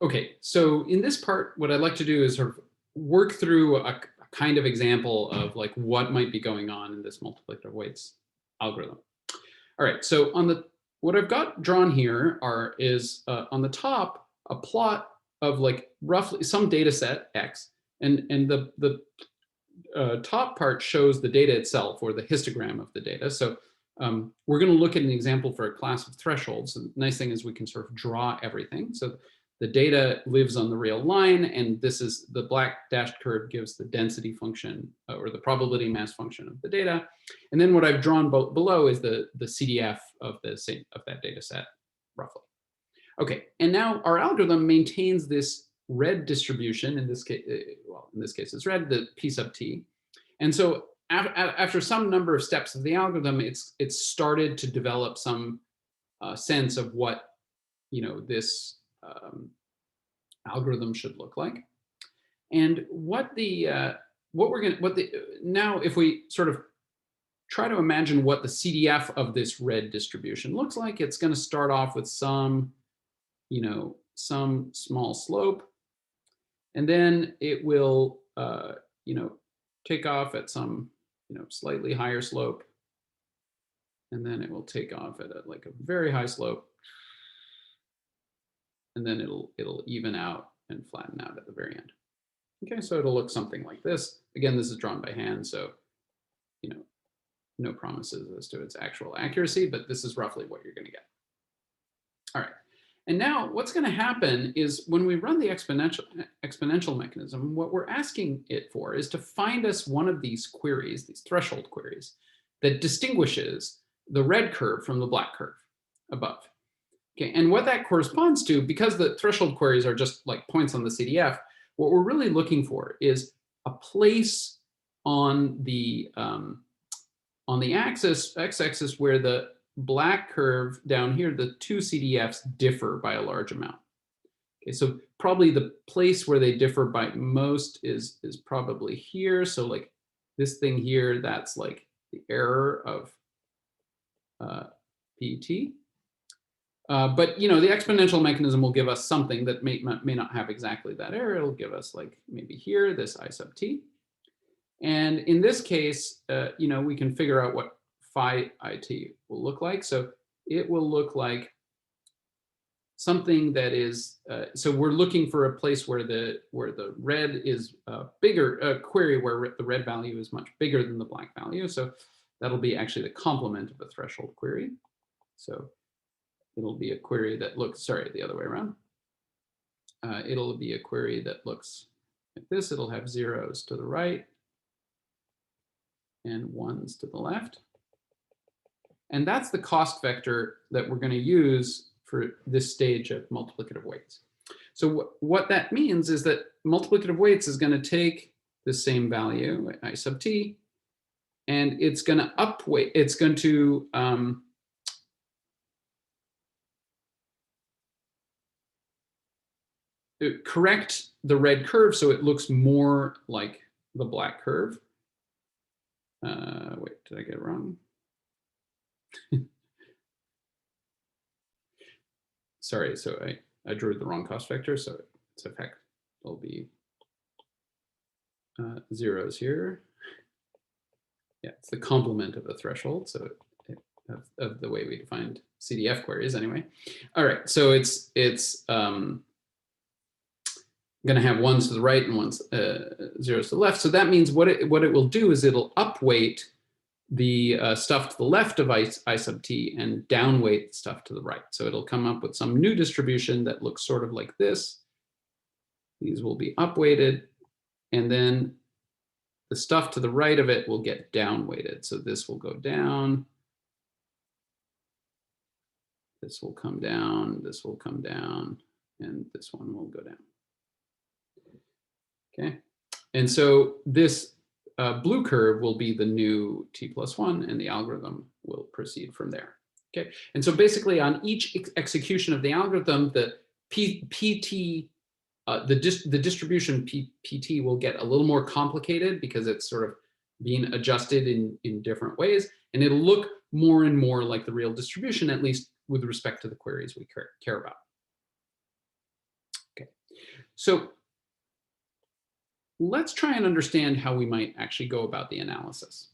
Okay, so in this part, what I'd like to do is sort of work through a kind of example of like what might be going on in this multiplicative weights algorithm. All right, so what I've got drawn here is on the top a plot of like roughly some data set X, and the top part shows the data itself or the histogram of the data. So we're going to look at an example for a class of thresholds. The nice thing is we can sort of draw everything. So the data lives on the real line, and this is the black dashed curve gives the density function or the probability mass function of the data. And then what I've drawn below is the CDF of that data set, roughly. Okay, and now our algorithm maintains this red distribution. In this case, well, in this case it's red, the P sub t. And so after some number of steps of the algorithm, it's started to develop some sense of what this algorithm should look like. And now if we sort of try to imagine what the CDF of this red distribution looks like, it's going to start off with some small slope, and then it will take off at some slightly higher slope, and then it will take off at like a very high slope, and then it'll even out and flatten out at the very end. Okay, so it'll look something like this. Again, this is drawn by hand, so no promises as to its actual accuracy, but this is roughly what you're going to get. All right, and now what's going to happen is when we run the exponential mechanism, what we're asking it for is to find us one of these queries, these threshold queries, that distinguishes the red curve from the black curve above. Okay, and what that corresponds to, because the threshold queries are just like points on the CDF, what we're really looking for is a place on the x-axis where the black curve down here, the two CDFs differ by a large amount. Okay, so probably the place where they differ by most is probably here. So like this thing here, that's like the error of PT. But the exponential mechanism will give us something that may not have exactly that error. It'll give us like maybe here, this I sub t. And in this case, we can figure out what phi it will look like. So it will look like something that is, so we're looking for a place where the red is bigger, a query where the red value is much bigger than the black value. So that'll be actually the complement of a threshold query. So it'll be a query that looks, sorry, the other way around. It'll be a query that looks like this. It'll have zeros to the right and ones to the left. And that's the cost vector that we're going to use for this stage of multiplicative weights. So what that means is that multiplicative weights is going to take the same value, I sub t, and it's going to upweight, it's going to correct the red curve so it looks more like the black curve. Wait, did I get it wrong? Sorry, so I drew the wrong cost vector, so its effect will be zeros here. Yeah, it's the complement of a threshold, so of the way we defined CDF queries anyway. All right, so it's going to have ones to the right and ones zeros to the left. So that means what it will do is it'll upweight the stuff to the left of I sub t and downweight the stuff to the right. So it'll come up with some new distribution that looks sort of like this. These will be upweighted, and then the stuff to the right of it will get downweighted. So this will go down. This will come down, this will come down, and this one will go down. Okay, and so this blue curve will be the new t+1, and the algorithm will proceed from there. Okay, and so basically on each execution of the algorithm, the PT, the distribution PT will get a little more complicated because it's sort of being adjusted in different ways, and it'll look more and more like the real distribution, at least with respect to the queries we care about. Okay. So let's try and understand how we might actually go about the analysis.